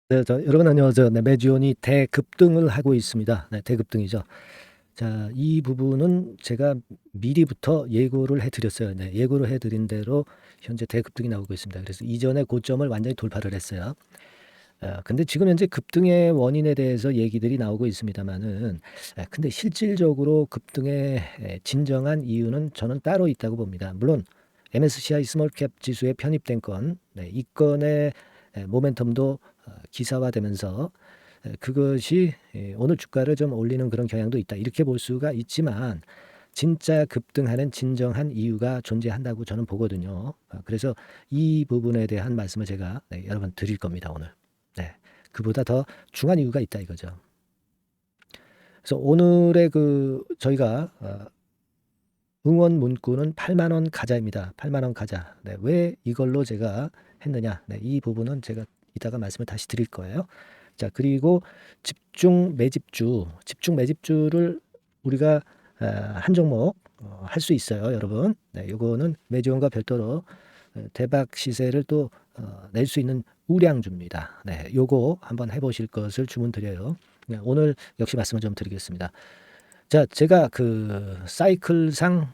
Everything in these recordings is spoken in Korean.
네, 여러분 안녕하세요. 네, 메지온이 대급등을 하고 있습니다. 네, 대급등이죠. 자, 이 부분은 제가 미리부터 예고를 해드렸어요. 네, 예고를 해드린 대로 현재 대급등이 나오고 있습니다. 그래서 이전의 고점을 완전히 돌파를 했어요. 근데 지금 현재 급등의 원인에 대해서 얘기들이 나오고 있습니다만은, 근데 실질적으로 급등의 진정한 이유는 저는 따로 있다고 봅니다. 물론 MSCI 스몰캡 지수에 편입된 건, 네, 이 건의 모멘텀도 기사화되면서 그것이 오늘 주가를 좀 올리는 그런 경향도 있다. 이렇게 볼 수가 있지만 진짜 급등하는 진정한 이유가 존재한다고 저는 보거든요. 그래서 이 부분에 대한 말씀을 제가 여러분 드릴 겁니다, 오늘. 네. 그보다 더 중요한 이유가 있다 이거죠. 그래서 오늘의 저희가 응원 문구는 8만 원 가자입니다. 8만 원 가자. 네, 왜 이걸로 제가 했느냐? 네, 이 부분은 제가 이따가 말씀을 다시 드릴 거예요. 자, 그리고 집중 매집주를 우리가 한 종목 할 수 있어요, 여러분. 네, 요거는 매지원과 별도로 대박 시세를 또 낼 수 있는 우량주입니다. 네, 요거 한번 해보실 것을 주문드려요. 네, 오늘 역시 말씀을 좀 드리겠습니다. 자, 제가 사이클상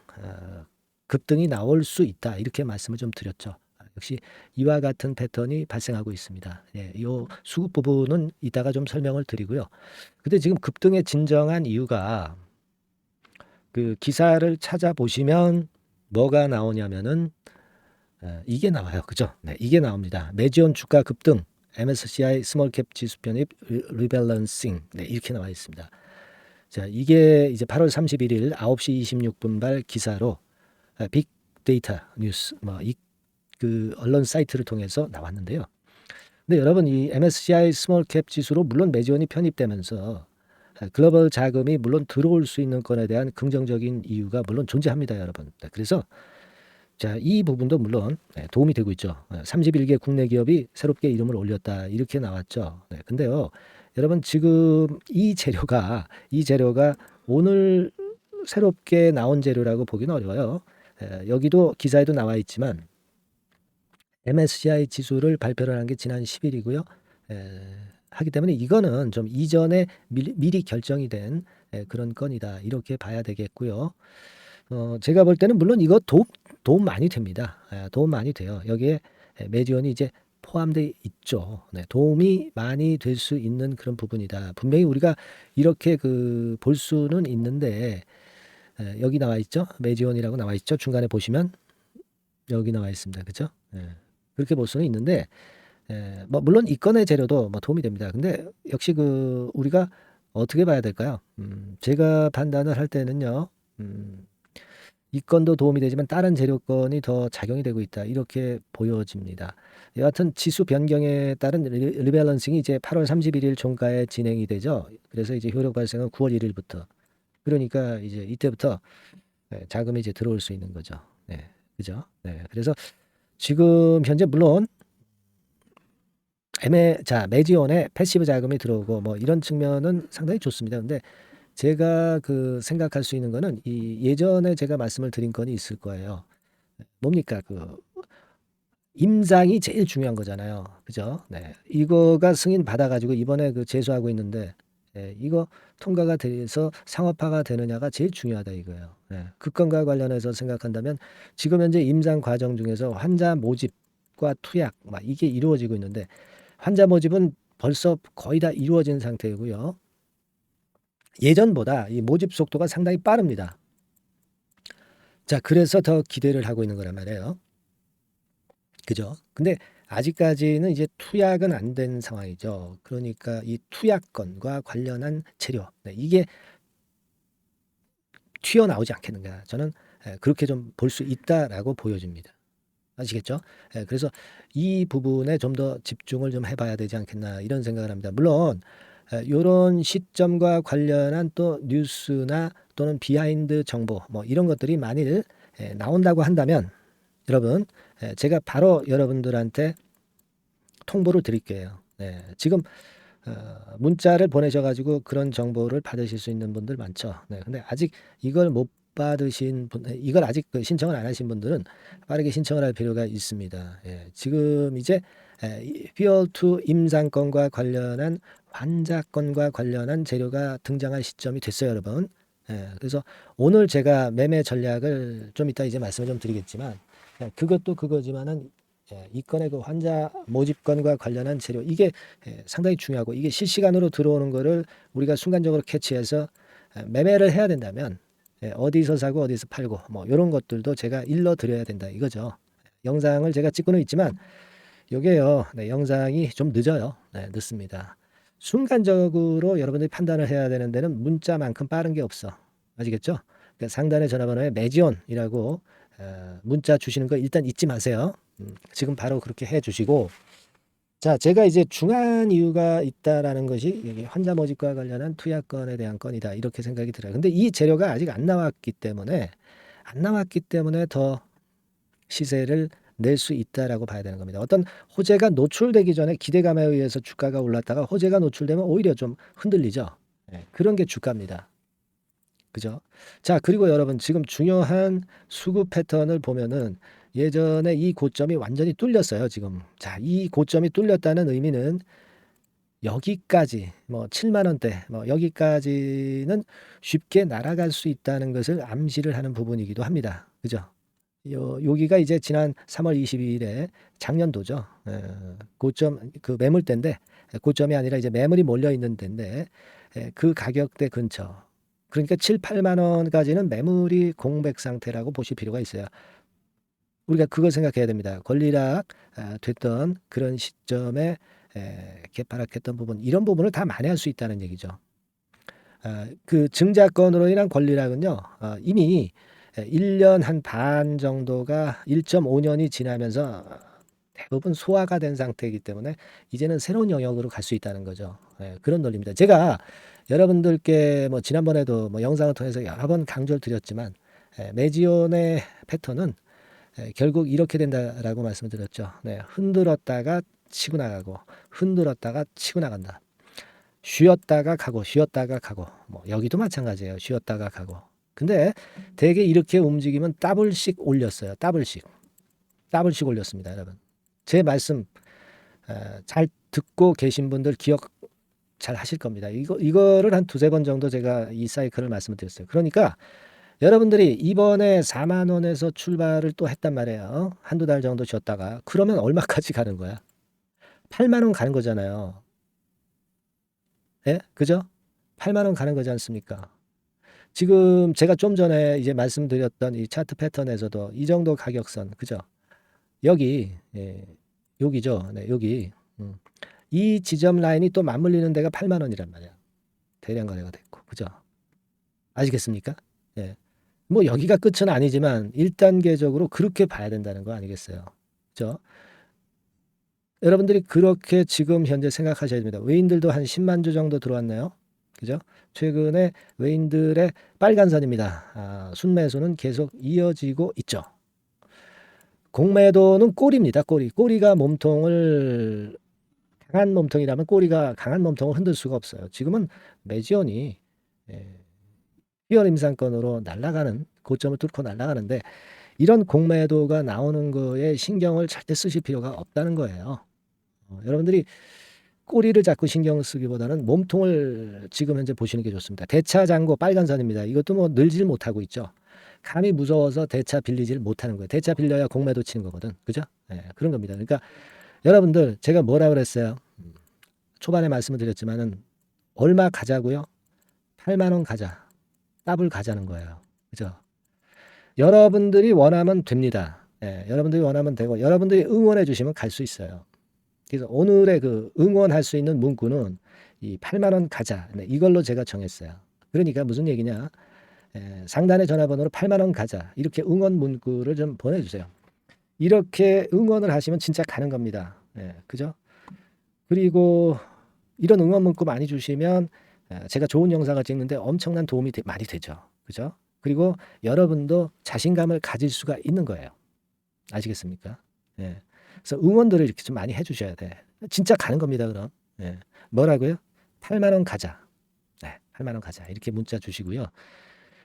급등이 나올 수 있다 이렇게 말씀을 좀 드렸죠. 역시 이와 같은 패턴이 발생하고 있습니다. 예, 요 수급 부분은 이따가 좀 설명을 드리고요. 근데 지금 급등의 진정한 이유가 그 기사를 찾아보시면 뭐가 나오냐면은 이게 나와요. 그죠? 네, 이게 나옵니다. 매지온 주가 급등, MSCI 스몰캡 지수 편입 리밸런싱. 네, 이렇게 나와 있습니다. 자, 이게 이제 8월 31일 9시 26분발 기사로 빅데이터 뉴스 그 언론 사이트를 통해서 나왔는데요. 근데 여러분 이 MSCI 스몰캡 지수로 물론 매지원이 편입되면서 글로벌 자금이 물론 들어올 수 있는 건에 대한 긍정적인 이유가 물론 존재합니다, 여러분. 네, 그래서 자, 이 부분도 물론 도움이 되고 있죠. 31개 국내 기업이 새롭게 이름을 올렸다. 이렇게 나왔죠. 네, 근데요. 여러분 지금 이 재료가 오늘 새롭게 나온 재료라고 보기는 어려워요. 여기도 기사에도 나와 있지만 MSCI 지수를 발표를 한 게 지난 10일이고요. 하기 때문에 이거는 좀 이전에 미리 결정이 된 그런 건이다. 이렇게 봐야 되겠고요. 제가 볼 때는 물론 이거 도움 많이 됩니다. 도움 많이 돼요. 여기에 매지원이 이제 포함되어 있죠. 네, 도움이 많이 될 수 있는 그런 부분이다. 분명히 우리가 이렇게 볼 수는 있는데 여기 나와 있죠. 매지원이라고 나와 있죠. 중간에 보시면 여기 나와 있습니다. 그죠? 그렇게 볼 수는 있는데 뭐 물론 이 건의 재료도 뭐 도움이 됩니다. 근데 역시 우리가 어떻게 봐야 될까요? 제가 판단을 할 때는요. 이 건도 도움이 되지만 다른 재료건이 더 작용이 되고 있다. 이렇게 보여집니다. 여하튼 지수 변경에 따른 리밸런싱이 이제 8월 31일 종가에 진행이 되죠. 그래서 이제 효력 발생은 9월 1일부터. 그러니까 이제 이때부터 자금이 이제 들어올 수 있는 거죠. 네. 그죠? 네. 그래서 지금 현재 물론 매지원에 패시브 자금이 들어오고 뭐 이런 측면은 상당히 좋습니다. 근데 제가 생각할 수 있는 거는 이 예전에 제가 말씀을 드린 건이 있을 거예요. 뭡니까? 임장이 제일 중요한 거잖아요. 그죠? 네. 이거가 승인 받아가지고 이번에 제소하고 있는데, 이거 통과가 돼서 상업화가 되느냐가 제일 중요하다 이거예요. 그 건과 관련해서 생각한다면 지금 현재 임장 과정 중에서 환자 모집과 투약, 막 이게 이루어지고 있는데, 환자 모집은 벌써 거의 다 이루어진 상태이고요. 예전보다 이 모집 속도가 상당히 빠릅니다. 자, 그래서 더 기대를 하고 있는 거란 말이에요. 그죠? 근데 아직까지는 이제 투약은 안 된 상황이죠. 그러니까 이 투약건과 관련한 재료, 네, 이게 튀어나오지 않겠는가. 저는 그렇게 좀 볼 수 있다라고 보여집니다. 아시겠죠? 그래서 이 부분에 좀 더 집중을 좀 해봐야 되지 않겠나 이런 생각을 합니다. 물론 이런 시점과 관련한 또 뉴스나 또는 비하인드 정보 뭐 이런 것들이 만일 나온다고 한다면 여러분 제가 바로 여러분들한테 통보를 드릴게요. 지금 문자를 보내셔가지고 그런 정보를 받으실 수 있는 분들 많죠. 근데 아직 이걸 못 받으신 분, 이걸 아직 신청을 안 하신 분들은 빠르게 신청을 할 필요가 있습니다. 지금 이제 휘얼투 임상권과 관련한 환자권과 관련한 재료가 등장할 시점이 됐어요, 여러분. 그래서 오늘 제가 매매 전략을 좀 이따 이제 말씀을 좀 드리겠지만, 그것도 그거지만은 이 건의 그 환자 모집건과 관련한 재료, 이게 상당히 중요하고, 이게 실시간으로 들어오는 거를 우리가 순간적으로 캐치해서 매매를 해야 된다면 어디서 사고 어디서 팔고 뭐 이런 것들도 제가 일러 드려야 된다 이거죠. 영상을 제가 찍고는 있지만 요게요, 영상이 좀 늦어요. 늦습니다. 순간적으로 여러분들이 판단을 해야 되는 데는 문자만큼 빠른 게 없어. 아시겠죠? 그러니까 상단의 전화번호에 매지온이라고 문자 주시는 거 일단 잊지 마세요. 지금 바로 그렇게 해 주시고, 자, 제가 이제 중요한 이유가 있다라는 것이 여기 환자 모집과 관련한 투약건에 대한 건이다 이렇게 생각이 들어요. 근데 이 재료가 아직 안 나왔기 때문에 더 시세를 낼 수 있다라고 봐야 되는 겁니다. 어떤 호재가 노출되기 전에 기대감에 의해서 주가가 올랐다가 호재가 노출되면 오히려 좀 흔들리죠. 그런 게 주가입니다. 그죠? 자, 그리고 여러분 지금 중요한 수급 패턴을 보면은 예전에 이 고점이 완전히 뚫렸어요, 지금. 자, 이 고점이 뚫렸다는 의미는 여기까지 뭐 7만 원대 뭐 여기까지는 쉽게 날아갈 수 있다는 것을 암시를 하는 부분이기도 합니다. 그죠? 여기가 이제 지난 3월 22일에 작년도죠. 고점 그 매물대인데 고점이 아니라 이제 매물이 몰려 있는 데인데 그 가격대 근처. 그러니까 7, 8만 원까지는 매물이 공백 상태라고 보실 필요가 있어요. 우리가 그걸 생각해야 됩니다. 권리락 됐던 그런 시점에 개파락했던 부분, 이런 부분을 다 만회할 수 있다는 얘기죠. 그 증자권으로 인한 권리락은요, 이미 1년 한 반 정도가 1.5년이 지나면서 대부분 소화가 된 상태이기 때문에 이제는 새로운 영역으로 갈 수 있다는 거죠. 그런 논리입니다. 제가 여러분들께 뭐 지난번에도 뭐 영상을 통해서 여러 번 강조를 드렸지만 매지온의 패턴은 결국 이렇게 된다라고 말씀을 드렸죠. 흔들었다가 치고 나가고 흔들었다가 치고 나간다. 쉬었다가 가고 쉬었다가 가고 뭐 여기도 마찬가지예요. 쉬었다가 가고. 근데 대개 이렇게 움직이면 더블씩 올렸어요. 더블씩 올렸습니다, 여러분. 제 말씀 잘 듣고 계신 분들 기억 잘 하실 겁니다. 이거를 한 두세 번 정도 제가 이 사이클을 말씀을 드렸어요. 그러니까 여러분들이 이번에 4만 원에서 출발을 또 했단 말이에요. 한두 달 정도 쉬었다가. 그러면 얼마까지 가는 거야? 8만 원 가는 거잖아요. 예? 그죠? 8만 원 가는 거지 않습니까? 지금 제가 좀 전에 이제 말씀드렸던 이 차트 패턴에서도 이 정도 가격선, 그죠? 여기, 여기죠. 여기. 이 지점 라인이 또 맞물리는 데가 8만 원이란 말이야. 대량 거래가 됐고. 그죠? 아시겠습니까? 예. 뭐 여기가 끝은 아니지만 1단계적으로 그렇게 봐야 된다는 거 아니겠어요? 그죠? 여러분들이 그렇게 지금 현재 생각하셔야 됩니다. 외인들도 한 10만 주 정도 들어왔나요? 그죠? 최근에 외인들의 빨간 선입니다. 순매수는 계속 이어지고 있죠. 공매도는 꼬리입니다. 꼬리가 몸통을, 강한 몸통이라면 꼬리가 강한 몸통을 흔들 수가 없어요. 지금은 매지온이 휘얼 임상권으로 날아가는, 고점을 뚫고 날아가는데 이런 공매도가 나오는 거에 신경을 절대 쓰실 필요가 없다는 거예요. 여러분들이 꼬리를 잡고 신경 쓰기보다는 몸통을 지금 현재 보시는 게 좋습니다. 대차 잔고 빨간 선입니다. 이것도 뭐 늘질 못하고 있죠. 감이 무서워서 대차 빌리질 못하는 거예요. 대차 빌려야 공매도 치는 거거든. 그죠? 그런 겁니다. 그러니까 여러분들 제가 뭐라 그랬어요? 초반에 말씀을 드렸지만은 얼마 가자고요? 8만 원 가자. 더블 가자는 거예요. 그죠? 여러분들이 원하면 됩니다. 여러분들이 원하면 되고 여러분들이 응원해 주시면 갈 수 있어요. 그래서 오늘의 그 응원할 수 있는 문구는 이 8만 원 가자. 이걸로 제가 정했어요. 그러니까 무슨 얘기냐? 상단의 전화번호로 8만 원 가자. 이렇게 응원 문구를 좀 보내주세요. 이렇게 응원을 하시면 진짜 가는 겁니다. 그죠? 그리고 이런 응원 문구 많이 주시면 제가 좋은 영상을 찍는데 엄청난 도움이 많이 되죠. 그죠? 그리고 여러분도 자신감을 가질 수가 있는 거예요. 아시겠습니까? 그래서 응원들을 이렇게 좀 많이 해주셔야 돼. 진짜 가는 겁니다, 그럼. 뭐라고요? 8만 원 가자. 8만 원 가자. 이렇게 문자 주시고요.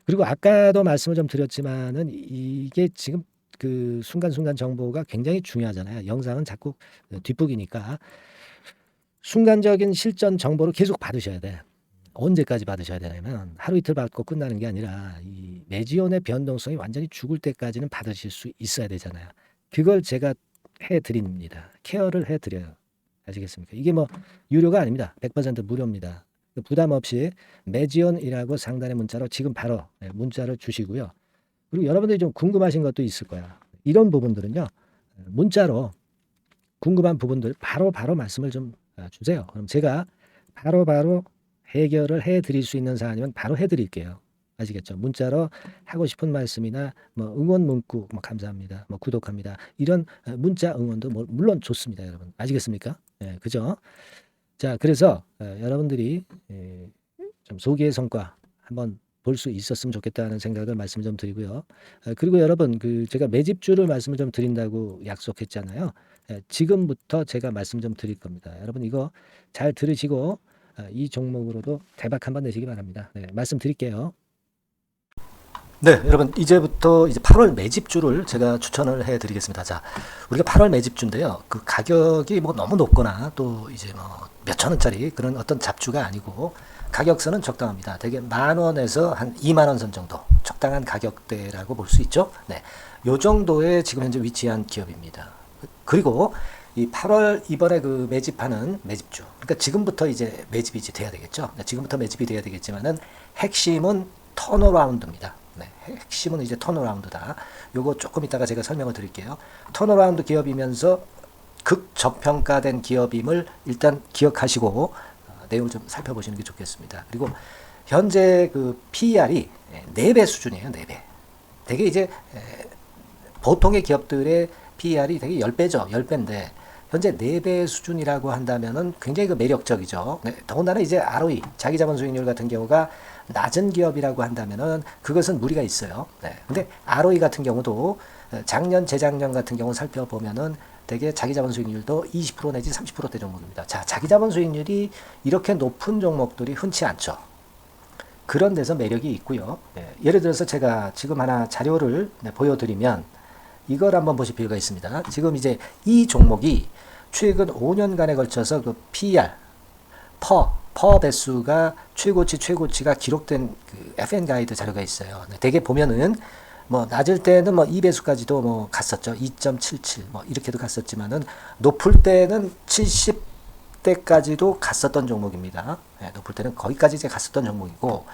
그리고 아까도 말씀을 좀 드렸지만은 이게 지금 그 순간순간 정보가 굉장히 중요하잖아요. 영상은 자꾸 뒷북이니까 순간적인 실전 정보를 계속 받으셔야 돼. 언제까지 받으셔야 되냐면 하루 이틀 받고 끝나는 게 아니라 이 매지온의 변동성이 완전히 죽을 때까지는 받으실 수 있어야 되잖아요. 그걸 제가 해드립니다. 케어를 해드려요. 아시겠습니까? 이게 뭐 유료가 아닙니다. 100% 무료입니다. 부담 없이 매지온이라고 상단의 문자로 지금 바로 문자를 주시고요. 그리고 여러분들이 좀 궁금하신 것도 있을 거야. 이런 부분들은요. 문자로 궁금한 부분들 바로 말씀을 좀 주세요. 그럼 제가 바로 해결을 해드릴 수 있는 사안이면 바로 해드릴게요. 아시겠죠? 문자로 하고 싶은 말씀이나 뭐 응원 문구 뭐 감사합니다, 뭐 구독합니다 이런 문자 응원도 뭐 물론 좋습니다, 여러분. 아시겠습니까? 예, 그죠? 자, 그래서 여러분들이 좀 소기의 성과 한번 볼 수 있었으면 좋겠다는 생각을 말씀 좀 드리고요. 그리고 여러분 그 제가 매집주를 말씀을 좀 드린다고 약속했잖아요. 지금부터 제가 말씀 좀 드릴 겁니다. 여러분 이거 잘 들으시고 이 종목으로도 대박 한번 내시기 바랍니다. 네, 말씀드릴게요. 네, 여러분 이제부터 이제 8월 매집주를 제가 추천을 해드리겠습니다. 자, 우리가 8월 매집주인데요. 그 가격이 뭐 너무 높거나 또 이제 뭐 몇천 원짜리 그런 어떤 잡주가 아니고 가격선은 적당합니다. 대개 10,000원에서 한 20,000원 선 정도 적당한 가격대라고 볼 수 있죠. 네, 요 정도에 지금 현재 위치한 기업입니다. 그리고 이 8월 이번에 그 매집하는 매집주, 그러니까 지금부터 이제 매집이 이제 돼야 되겠죠. 네, 지금부터 매집이 돼야 되겠지만은 핵심은 턴어라운드입니다. 네, 핵심은 이제 턴어라운드다. 요거 조금 이따가 제가 설명을 드릴게요. 턴어라운드 기업이면서 극저평가된 기업임을 일단 기억하시고 내용을 좀 살펴보시는 게 좋겠습니다. 그리고 현재 그 PER이 4배 수준이에요. 4배. 되게 이제 보통의 기업들의 PER이 되게 10배죠. 10배인데 현재 4배 수준이라고 한다면은 굉장히 그 매력적이죠. 네, 더군다나 이제 ROE, 자기자본 수익률 같은 경우가 낮은 기업이라고 한다면은 그것은 무리가 있어요. 네. 근데 ROE 같은 경우도 작년, 재작년 같은 경우 살펴보면은 되게 자기자본 수익률도 20% 내지 30%대 종목입니다. 자, 자기자본 수익률이 이렇게 높은 종목들이 흔치 않죠. 그런 데서 매력이 있고요. 네. 예를 들어서 제가 지금 하나 자료를 보여드리면 이걸 한번 보실 필요가 있습니다. 지금 이제 이 종목이 최근 5년간에 걸쳐서 그 PER, 퍼 배수가 최고치가 기록된 그 FN 가이드 자료가 있어요. 대개 보면은 뭐 낮을 때는 뭐 2배수까지도 뭐 갔었죠. 2.77 뭐 이렇게도 갔었지만은 높을 때는 70대까지도 갔었던 종목입니다. 네, 높을 때는 거기까지 이제 갔었던 종목이고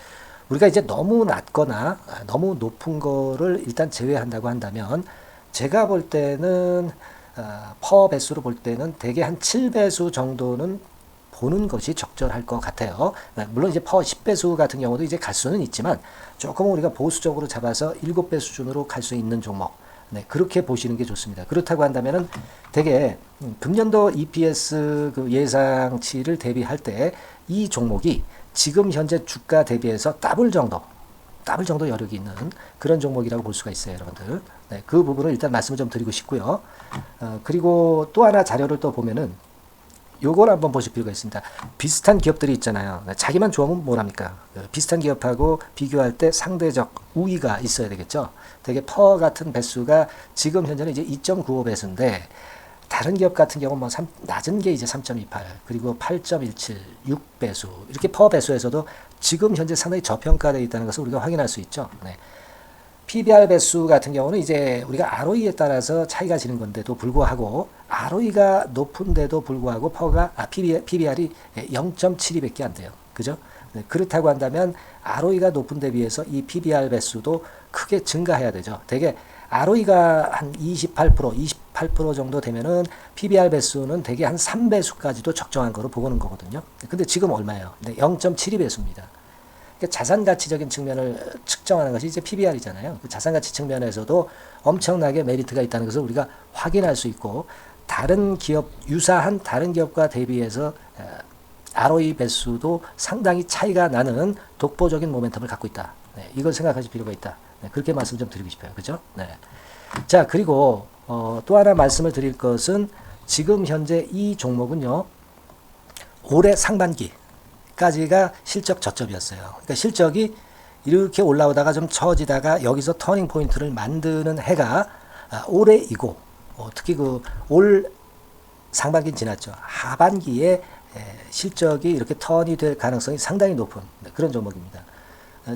우리가 이제 너무 낮거나 너무 높은 거를 일단 제외한다고 한다면 제가 볼 때는 퍼 배수로 볼 때는 대개 한 7배수 정도는 보는 것이 적절할 것 같아요. 물론 이제 퍼 10배수 같은 경우도 이제 갈 수는 있지만 조금 우리가 보수적으로 잡아서 7배 수준으로 갈 수 있는 종목. 네, 그렇게 보시는 게 좋습니다. 그렇다고 한다면은 되게 금년도 EPS 그 예상치를 대비할 때 이 종목이 지금 현재 주가 대비해서 더블 정도 여력이 있는 그런 종목이라고 볼 수가 있어요, 여러분들. 네, 그 부분을 일단 말씀을 좀 드리고 싶고요. 그리고 또 하나 자료를 또 보면은 요걸 한번 보실 필요가 있습니다. 비슷한 기업들이 있잖아요. 자기만 좋으면 뭐랍니까? 비슷한 기업하고 비교할 때 상대적 우위가 있어야 되겠죠. 되게 퍼 같은 배수가 지금 현재는 이제 2.95배수인데 다른 기업 같은 경우는 뭐 낮은 게 이제 3.28 그리고 8.17 6배수 이렇게 퍼 배수에서도 지금 현재 상당히 저평가되어 있다는 것을 우리가 확인할 수 있죠. 네. PBR 배수 같은 경우는 이제 우리가 ROE에 따라서 차이가 지는 건데도 불구하고 ROE가 높은데도 불구하고 PBR이 0.72밖에 안 돼요. 그죠? 네, 그렇다고 한다면 ROE가 높은 데 비해서 이 PBR 배수도 크게 증가해야 되죠. 되게 ROE가 한 28% 정도 되면은 PBR 배수는 되게 한 3배수까지도 적정한 거로 보고는 거거든요. 근데 지금 얼마예요? 네, 0.72배수입니다. 자산가치적인 측면을 측정하는 것이 이제 PBR이잖아요. 그 자산가치 측면에서도 엄청나게 메리트가 있다는 것을 우리가 확인할 수 있고 다른 기업, 유사한 다른 기업과 대비해서 ROE 배수도 상당히 차이가 나는 독보적인 모멘텀을 갖고 있다. 네, 이걸 생각하실 필요가 있다. 네, 그렇게 말씀 좀 드리고 싶어요. 그죠? 네. 자, 그리고 또 하나 말씀을 드릴 것은 지금 현재 이 종목은요. 올해 상반기 까지가 실적 저점이었어요. 그러니까 실적이 이렇게 올라오다가 좀 처지다가 여기서 터닝 포인트를 만드는 해가 올해이고 특히 그 올 상반기는 지났죠. 하반기에 실적이 이렇게 턴이 될 가능성이 상당히 높은 그런 종목입니다.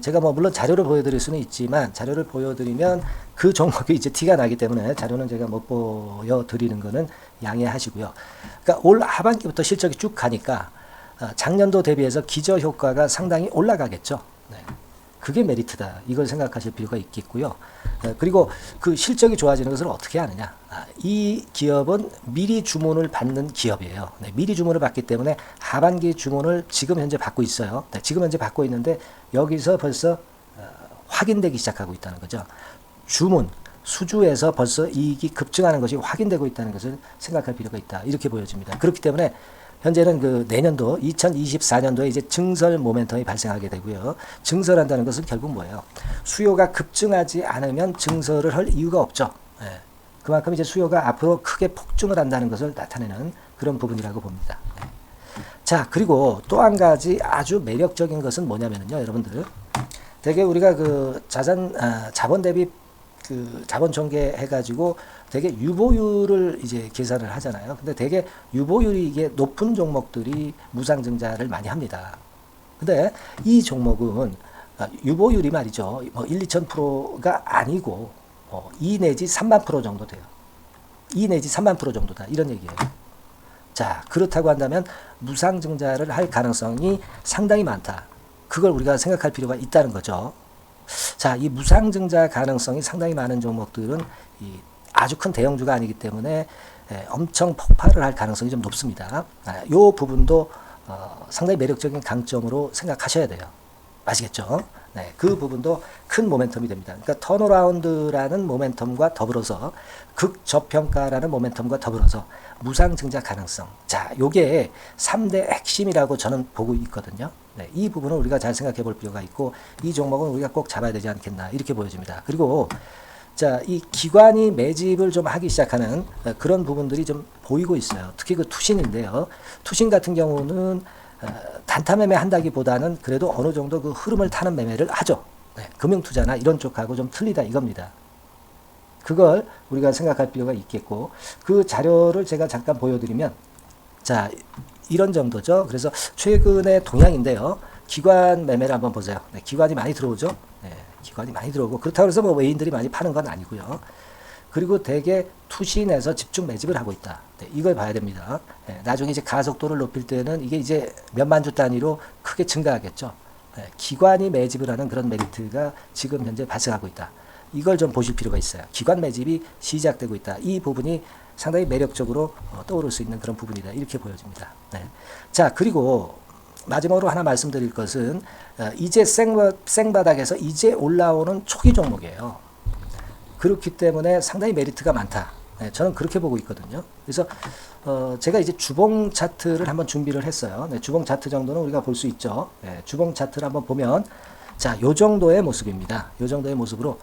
제가 뭐 물론 자료를 보여드릴 수는 있지만 자료를 보여드리면 그 종목이 이제 티가 나기 때문에 자료는 제가 못 보여드리는 거는 양해하시고요. 그러니까 올 하반기부터 실적이 쭉 가니까 작년도 대비해서 기저 효과가 상당히 올라가겠죠. 네. 그게 메리트다. 이걸 생각하실 필요가 있겠고요. 그리고 그 실적이 좋아지는 것을 어떻게 하느냐. 이 기업은 미리 주문을 받는 기업이에요. 네, 미리 주문을 받기 때문에 하반기 주문을 지금 현재 받고 있어요. 네, 지금 현재 받고 있는데 여기서 벌써 확인되기 시작하고 있다는 거죠. 주문, 수주에서 벌써 이익이 급증하는 것이 확인되고 있다는 것을 생각할 필요가 있다. 이렇게 보여집니다. 그렇기 때문에 현재는 그 내년도 2024년도에 이제 증설 모멘텀이 발생하게 되고요. 증설한다는 것은 결국 뭐예요? 수요가 급증하지 않으면 증설을 할 이유가 없죠. 예. 그만큼 이제 수요가 앞으로 크게 폭증을 한다는 것을 나타내는 그런 부분이라고 봅니다. 예. 자, 그리고 또 한 가지 아주 매력적인 것은 뭐냐면요, 여러분들. 되게 우리가 그 자본 대비 그 자본 전개해가지고 되게 유보율을 이제 계산을 하잖아요. 근데 되게 유보율이 이게 높은 종목들이 무상증자를 많이 합니다. 근데 이 종목은 유보율이 말이죠. 뭐 1, 2,000%가 아니고 2 내지 3만 프로 정도 돼요. 2 내지 3만 프로 정도다. 이런 얘기예요. 자, 그렇다고 한다면 무상증자를 할 가능성이 상당히 많다. 그걸 우리가 생각할 필요가 있다는 거죠. 자, 이 무상증자 가능성이 상당히 많은 종목들은 아주 큰 대형주가 아니기 때문에 엄청 폭발을 할 가능성이 좀 높습니다. 이 부분도 상당히 매력적인 강점으로 생각하셔야 돼요. 아시겠죠? 네, 그 부분도 큰 모멘텀이 됩니다. 그러니까 턴어라운드라는 모멘텀과 더불어서 극저평가라는 모멘텀과 더불어서 무상증자 가능성. 자, 요게 3대 핵심이라고 저는 보고 있거든요. 네, 이 부분은 우리가 잘 생각해 볼 필요가 있고 이 종목은 우리가 꼭 잡아야 되지 않겠나 이렇게 보여집니다. 그리고 자, 이 기관이 매집을 좀 하기 시작하는 그런 부분들이 좀 보이고 있어요. 특히 그 투신인데요. 투신 같은 경우는 단타 매매 한다기보다는 그래도 어느 정도 그 흐름을 타는 매매를 하죠. 네, 금융투자나 이런 쪽하고 좀 틀리다 이겁니다. 그걸 우리가 생각할 필요가 있겠고 그 자료를 제가 잠깐 보여드리면 자, 이런 정도죠. 그래서 최근의 동향인데요. 기관 매매를 한번 보세요. 네, 기관이 많이 들어오죠. 네, 기관이 많이 들어오고 그렇다고 해서 뭐 외인들이 많이 파는 건 아니고요. 그리고 대개 투신에서 집중 매집을 하고 있다. 네, 이걸 봐야 됩니다. 네, 나중에 이제 가속도를 높일 때는 이게 이제 몇만 주 단위로 크게 증가하겠죠. 네, 기관이 매집을 하는 그런 메리트가 지금 현재 발생하고 있다. 이걸 좀 보실 필요가 있어요. 기관 매집이 시작되고 있다. 이 부분이 상당히 매력적으로 떠오를 수 있는 그런 부분이다. 이렇게 보여집니다. 네. 자, 그리고 마지막으로 하나 말씀드릴 것은 이제 생바닥에서 이제 올라오는 초기 종목이에요. 그렇기 때문에 상당히 메리트가 많다. 네, 저는 그렇게 보고 있거든요. 그래서 제가 이제 주봉 차트를 한번 준비를 했어요. 네, 주봉 차트 정도는 우리가 볼 수 있죠. 네, 주봉 차트를 한번 보면 자, 요 정도의 모습입니다. 요 정도의 모습으로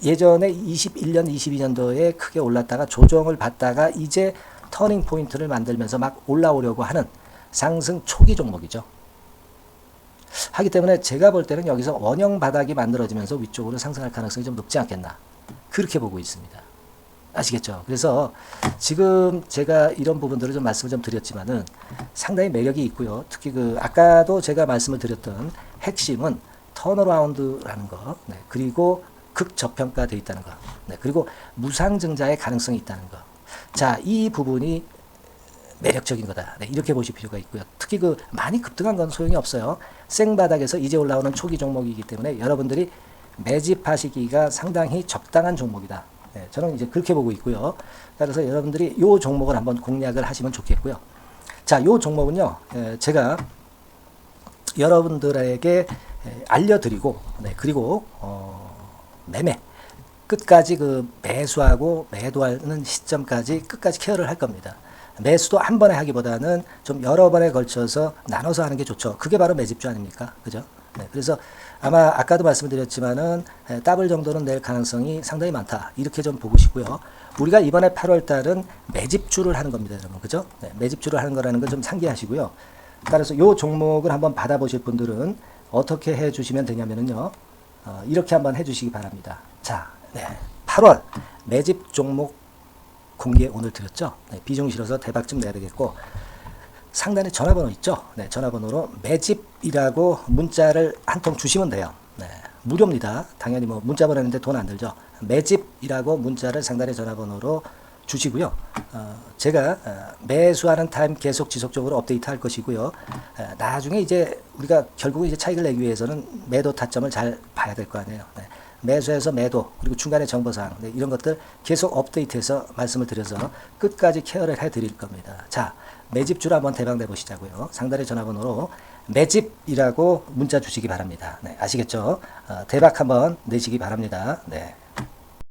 예전에 21년, 22년도에 크게 올랐다가 조정을 받다가 이제 터닝 포인트를 만들면서 막 올라오려고 하는 상승 초기 종목이죠. 하기 때문에 제가 볼 때는 여기서 원형 바닥이 만들어지면서 위쪽으로 상승할 가능성이 좀 높지 않겠나. 그렇게 보고 있습니다. 아시겠죠? 그래서 지금 제가 이런 부분들을 좀 말씀을 좀 드렸지만은 상당히 매력이 있고요. 특히 그 아까도 제가 말씀을 드렸던 핵심은 턴어라운드라는 거, 네, 그리고 극저평가되어 있다는 거, 네, 그리고 무상증자의 가능성이 있다는 거. 자, 이 부분이 매력적인 거다. 네, 이렇게 보실 필요가 있고요. 특히 그 많이 급등한 건 소용이 없어요. 생바닥에서 이제 올라오는 초기 종목이기 때문에 여러분들이 매집하시기가 상당히 적당한 종목이다. 네, 저는 이제 그렇게 보고 있고요. 따라서 여러분들이 이 종목을 한번 공략을 하시면 좋겠고요. 자, 이 종목은요, 제가 여러분들에게 알려드리고, 네, 그리고 매매 끝까지 그 매수하고 매도하는 시점까지 끝까지 케어를 할 겁니다. 매수도 한 번에 하기보다는 좀 여러 번에 걸쳐서 나눠서 하는 게 좋죠. 그게 바로 매집주 아닙니까? 그죠? 네, 그래서 아마 아까도 말씀드렸지만은 더블 정도는 낼 가능성이 상당히 많다. 이렇게 좀 보시고요. 우리가 이번에 8월 달은 매집주를 하는 겁니다, 여러분. 그죠? 네, 매집주를 하는 거라는 걸 좀 상기하시고요. 따라서 이 종목을 한번 받아보실 분들은 어떻게 해 주시면 되냐면요. 이렇게 한번 해 주시기 바랍니다. 자, 네, 8월 매집 종목 공개 오늘 드렸죠. 네, 비중 실어서 대박 좀 내야 되겠고, 상단에 전화번호 있죠. 네, 전화번호로 매집이라고 문자를 한 통 주시면 돼요. 네, 무료입니다. 당연히 뭐 문자 보내는데 돈 안 들죠. 매집이라고 문자를 상단의 전화번호로 주시고요. 제가 매수하는 타임 계속 지속적으로 업데이트 할 것이고요. 나중에 이제 우리가 결국 이제 차익을 내기 위해서는 매도 타점을 잘 봐야 될 거 아니에요. 네. 매수해서 매도, 그리고 중간에 정보사항, 네, 이런 것들 계속 업데이트해서 말씀을 드려서 끝까지 케어를 해드릴 겁니다. 자, 매집주로 한번 대박 내보시자고요. 상단의 전화번호로 매집이라고 문자 주시기 바랍니다. 네, 아시겠죠? 대박 한번 내시기 바랍니다. 네.